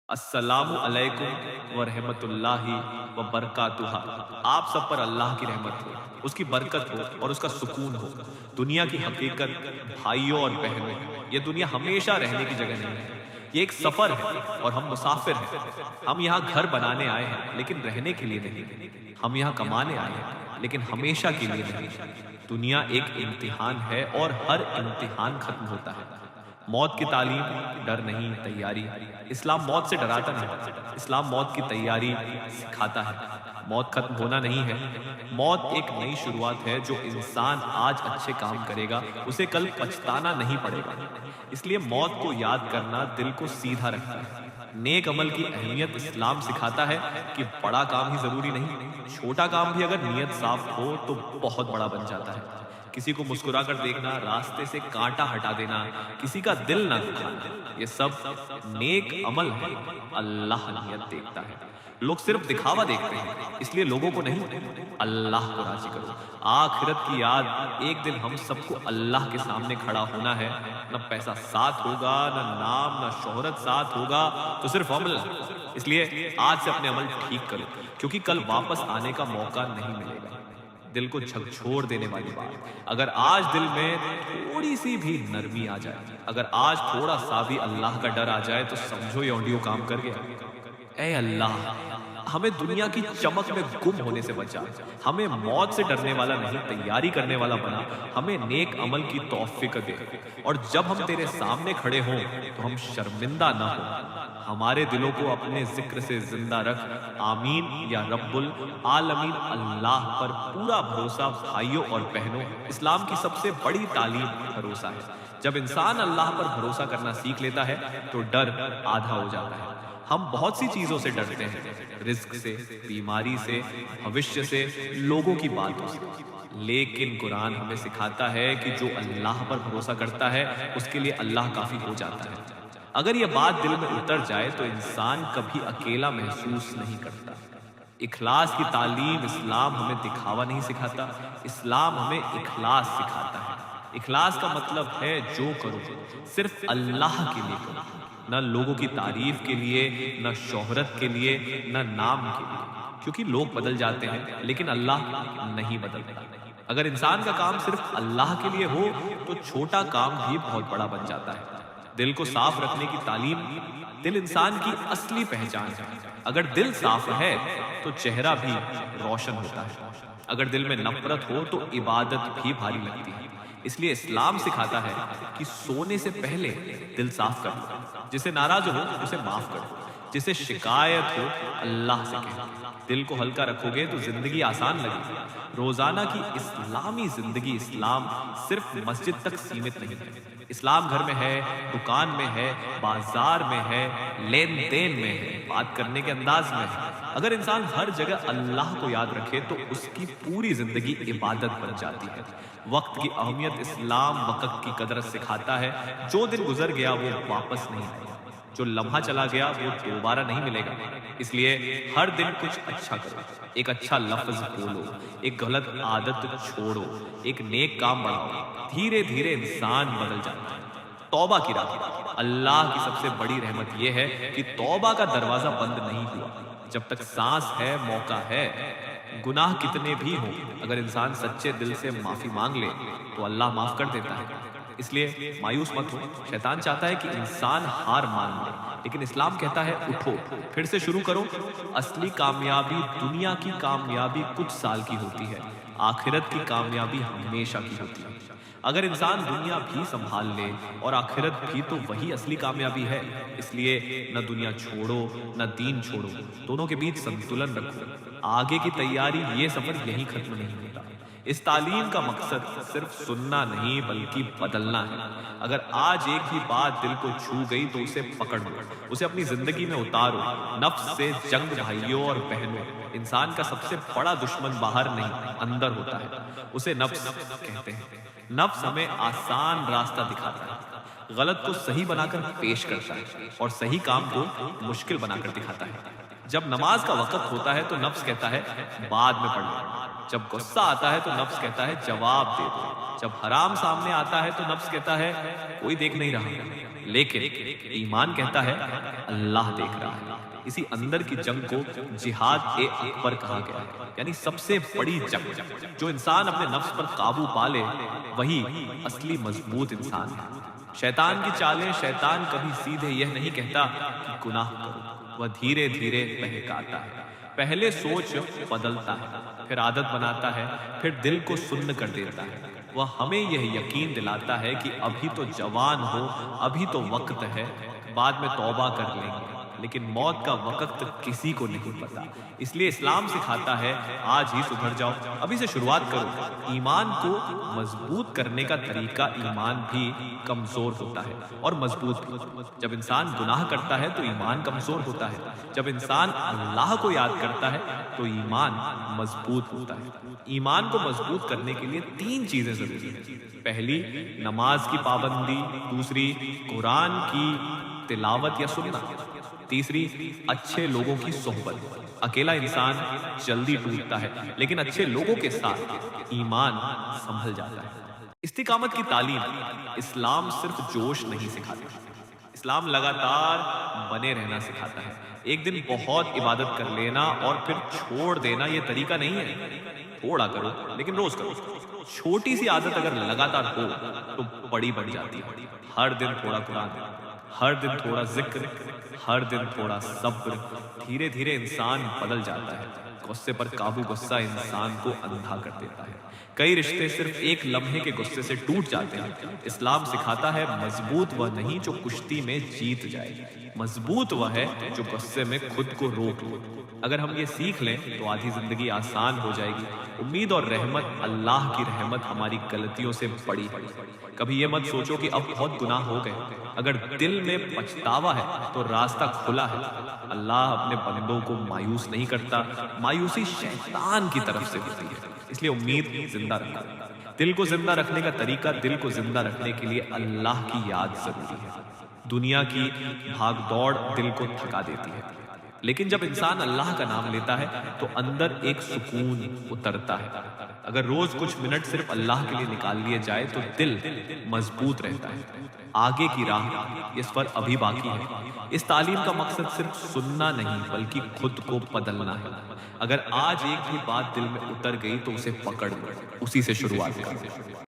السلام علیکم ورحمۃ اللہ وبرکاتہ۔ آپ سب پر اللہ کی رحمت ہو، اس کی برکت ہو اور اس کا سکون ہو۔ دنیا کی حقیقت بھائیوں اور بہنوں، یہ دنیا ہمیشہ رہنے کی جگہ نہیں ہے، یہ ایک سفر ہے اور ہم مسافر ہیں۔ ہم یہاں گھر بنانے آئے ہیں لیکن رہنے کے لیے نہیں، ہم یہاں کمانے آئے ہیں لیکن ہمیشہ کے لیے نہیں۔ دنیا ایک امتحان ہے اور ہر امتحان ختم ہوتا ہے۔ موت کی تعلیم ڈر نہیں، تیاری۔ اسلام موت سے ڈراتا نہیں، اسلام موت کی تیاری سکھاتا ہے۔ موت ختم ہونا نہیں ہے، موت ایک نئی شروعات ہے۔ جو انسان آج اچھے کام کرے گا اسے کل پچھتانا نہیں پڑے گا۔ اس لیے موت کو یاد کرنا دل کو سیدھا رکھتا ہے۔ نیک عمل کی اہمیت اسلام سکھاتا ہے کہ بڑا کام ہی ضروری نہیں، چھوٹا کام بھی اگر نیت صاف ہو تو بہت بڑا بن جاتا ہے۔ کسی کو مسکرا کر دیکھنا، راستے سے کانٹا ہٹا دینا، کسی کا دل نہ دکھانا، یہ سب نیک عمل ہے۔ اللہ نیت دیکھتا ہے، لوگ صرف دکھاوا دیکھتے ہیں، اس لیے لوگوں کو نہیں، اللہ کو راضی کرو۔ آخرت کی یاد، ایک دن ہم سب کو اللہ کے سامنے کھڑا ہونا ہے۔ نہ پیسہ ساتھ ہوگا، نہ نام، نہ شہرت ساتھ ہوگا، تو صرف عمل۔ اس لیے آج سے اپنے عمل ٹھیک کرو، کیونکہ کل واپس آنے کا موقع نہیں ملے گا۔ دل کو جھکجھوڑ دینے والی بات، اگر آج دل میں تھوڑی سی بھی نرمی آ جائے، اگر آج تھوڑا سا بھی اللہ کا ڈر آ جائے تو سمجھو یہ آڈیو کام کر گیا۔ اے اللہ، ہمیں دنیا کی چمک میں گم ہونے سے بچا، ہمیں موت سے ڈرنے والا نہیں، تیاری کرنے والا بنا۔ ہمیں نیک عمل کی توفیق دے، اور جب ہم تیرے سامنے کھڑے ہوں تو ہم شرمندہ نہ ہوں۔ ہمارے دلوں کو اپنے ذکر سے زندہ رکھ، آمین یا رب العالمین۔ اللہ پر پورا بھروسہ بھائیوں اور بہنوں، اسلام کی سب سے بڑی تعلیم بھروسہ ہے۔ جب انسان اللہ پر بھروسہ کرنا سیکھ لیتا ہے تو ڈر آدھا ہو جاتا ہے۔ ہم بہت سی چیزوں سے ڈرتے ہیں، رزق سے، بیماری سے، بھوشیہ سے، لوگوں کی باتوں سے، لیکن قرآن ہمیں سکھاتا ہے کہ جو اللہ پر بھروسہ کرتا ہے اس کے لیے اللہ کافی ہو جاتا ہے۔ اگر یہ بات دل میں اتر جائے تو انسان کبھی اکیلا محسوس نہیں کرتا۔ اخلاص کی تعلیم، اسلام ہمیں دکھاوا نہیں سکھاتا، اسلام ہمیں اخلاص سکھاتا ہے۔ اخلاص کا مطلب ہے جو کرو صرف اللہ کے لیے کرو، نہ لوگوں کی تعریف کے لیے، نہ شہرت کے لیے، نہ نام کے لیے، کیونکہ لوگ بدل جاتے ہیں لیکن اللہ نہیں بدلتا۔ اگر انسان کا کام صرف اللہ کے لیے ہو تو چھوٹا کام بھی بہت بڑا بن جاتا ہے۔ دل کو صاف رکھنے کی تعلیم، دل انسان کی اصلی پہچان ہے۔ اگر دل صاف ہے تو چہرہ بھی روشن ہوتا ہے۔ اگر دل میں نفرت ہو تو عبادت بھی بھاری لگتی ہے۔ اس لیے اسلام سکھاتا ہے کہ سونے سے پہلے دل صاف کر لو، جسے ناراض ہو اسے معاف کر دو، جسے شکایت ہو اللہ سے کہو۔ دل کو ہلکا رکھو گے تو زندگی آسان لگے گی۔ روزانہ کی اسلامی زندگی، اسلام صرف مسجد تک سیمت نہیں ہے، اسلام گھر میں ہے، دکان میں ہے، بازار میں ہے، لین دین میں ہے، بات کرنے کے انداز میں ہے۔ اگر انسان ہر جگہ اللہ کو یاد رکھے تو اس کی پوری زندگی عبادت بن جاتی ہے۔ وقت کی اہمیت، اسلام وقت کی قدر سکھاتا ہے۔ جو دن گزر گیا وہ واپس نہیں آئے گا، جو لمحہ چلا گیا وہ دوبارہ نہیں ملے گا۔ اس لیے ہر دن کچھ اچھا کرو، ایک اچھا لفظ بولو، ایک غلط عادت چھوڑو، ایک نیک کام بڑھاؤ۔ دھیرے دھیرے انسان بدل جاتا ہے۔ توبہ کی راہ، اللہ کی سب سے بڑی رحمت یہ ہے کہ توبہ کا دروازہ بند نہیں ہوا۔ جب تک سانس ہے موقع ہے۔ گناہ کتنے بھی ہوں، اگر انسان سچے دل سے معافی مانگ لے تو اللہ معاف کر دیتا ہے۔ اس لیے مایوس مت ہو، شیطان چاہتا ہے کہ انسان ہار مان لے، لیکن اسلام کہتا ہے اٹھو، پھر سے شروع کرو۔ اصلی کامیابی دنیا کی کامیابی کچھ سال کی ہوتی ہے، آخرت کی کامیابی ہمیشہ کی ہوتی ہے۔ اگر انسان دنیا بھی سنبھال لے اور آخرت بھی تو وہی اصلی کامیابی ہے۔ اس لیے نہ دنیا چھوڑو نہ دین چھوڑو، دونوں کے بیچ سنتولن رکھو۔ آگے کی تیاری، یہ سفر یہیں ختم نہیں ہوتا۔ اس تعلیم کا مقصد صرف سننا نہیں بلکہ بدلنا ہے۔ اگر آج ایک ہی بات دل کو چھو گئی تو اسے پکڑ لو، اسے اپنی زندگی میں اتارو۔ نفس سے جنگ بھائیوں اور بہنوں، انسان کا سب سے بڑا دشمن باہر نہیں اندر ہوتا ہے، اسے نفس کہتے ہیں۔ نفس ہمیں آسان راستہ دکھاتا ہے، غلط کو صحیح بنا کر پیش کرتا ہے اور صحیح کام کو مشکل بنا کر دکھاتا ہے۔ جب نماز کا وقت ہوتا ہے تو نفس کہتا ہے بعد میں پڑھ لیں، جب غصہ آتا ہے تو نفس کہتا ہے جواب دے دو، جب حرام سامنے آتا ہے تو نفس کہتا ہے کوئی دیکھ نہیں رہا، لیکن ایمان کہتا ہے اللہ دیکھ رہا ہے۔ اسی اندر کی جنگ کو جہاد اکبر کہا گیا ہے، یعنی سب سے بڑی جنگ۔ جو انسان اپنے نفس پر قابو پا لے وہی اصلی مضبوط انسان ہے۔ شیطان کی چالیں، شیطان کبھی سیدھے یہ نہیں کہتا کہ گناہ کرو، وہ دھیرے دھیرے بہکاتا ہے۔ پہلے سوچ بدلتا ہے، پھر عادت بناتا ہے، پھر دل کو سن کر دیتا ہے۔ وہ ہمیں یہ یقین دلاتا ہے کہ ابھی تو جوان ہو، ابھی تو وقت ہے، بعد میں توبہ کر لیں گے، لیکن موت کا وقت کسی کو نہیں پتا۔ اس لیے اسلام سکھاتا ہے آج ہی سدھر جاؤ، ابھی سے شروعات کرو۔ ایمان کو مضبوط کرنے کا طریقہ ایمان بھی کمزور ہوتا ہے اور مضبوط بھی۔ جب انسان گناہ کرتا ہے تو ایمان کمزور ہوتا ہے، جب انسان اللہ کو یاد کرتا ہے تو ایمان مضبوط ہوتا ہے۔ ایمان کو مضبوط کرنے کے لیے 3 چیزیں ضروری ہیں۔ پہلی نماز کی پابندی، دوسری قرآن کی تلاوت یا سننا، تیسری اچھے لوگوں کی صحبت۔ اکیلا انسان جلدی ٹوٹتا ہے لیکن اچھے لوگوں کے ساتھ ایمان سنبھل جاتا ہے۔ استقامت کی تعلیم، اسلام صرف جوش نہیں سکھاتا، اسلام لگاتار بنے رہنا سکھاتا ہے۔ ایک دن بہت عبادت کر لینا اور پھر چھوڑ دینا یہ طریقہ نہیں ہے۔ تھوڑا کرو لیکن روز کرو۔ چھوٹی سی عادت اگر لگاتار ہو تو بڑی بن جاتی ہے۔ ہر دن تھوڑا قرآن، ہر دن تھوڑا ذکر، ہر دن تھوڑا صبر، دھیرے دھیرے انسان بدل جاتا ہے۔ غصے پر قابو، غصہ انسان کو اندھا کر دیتا ہے۔ کئی رشتے صرف ایک لمحے کے غصے سے ٹوٹ جاتے ہیں۔ اسلام سکھاتا ہے مضبوط وہ نہیں جو کشتی میں جیت جائے، مضبوط وہ ہے جو غصے میں خود کو روک لے۔ اگر ہم یہ سیکھ لیں تو آدھی زندگی آسان ہو جائے گی۔ امید اور رحمت، اللہ کی رحمت ہماری غلطیوں سے بڑی ہے۔ کبھی یہ مت سوچو کہ اب بہت گناہ ہو گئے۔ اگر دل میں پچھتاوا ہے تو راستہ کھلا ہے۔ اللہ اپنے بندوں کو مایوس نہیں کرتا، مایوسی شیطان کی طرف سے ہوتی ہے۔ اس لیے امید زندہ رکھو۔ دل کو زندہ رکھنے کا طریقہ، دل کو زندہ رکھنے کے لیے اللہ کی یاد ضروری ہے۔ دنیا کی بھاگ دوڑ دل کو تھکا دیتی ہے، لیکن جب انسان اللہ کا نام لیتا ہے تو اندر ایک سکون اترتا ہے۔ اگر روز کچھ منٹ صرف اللہ کے لیے نکال لیے جائے تو دل مضبوط رہتا ہے۔ آگے کی راہ، یہ سفر ابھی باقی ہے۔ اس تعلیم کا مقصد صرف سننا نہیں بلکہ خود کو بدلنا ہے۔ اگر آج ایک بھی بات دل میں اتر گئی تو اسے پکڑ لو، اسی سے شروعات کرو۔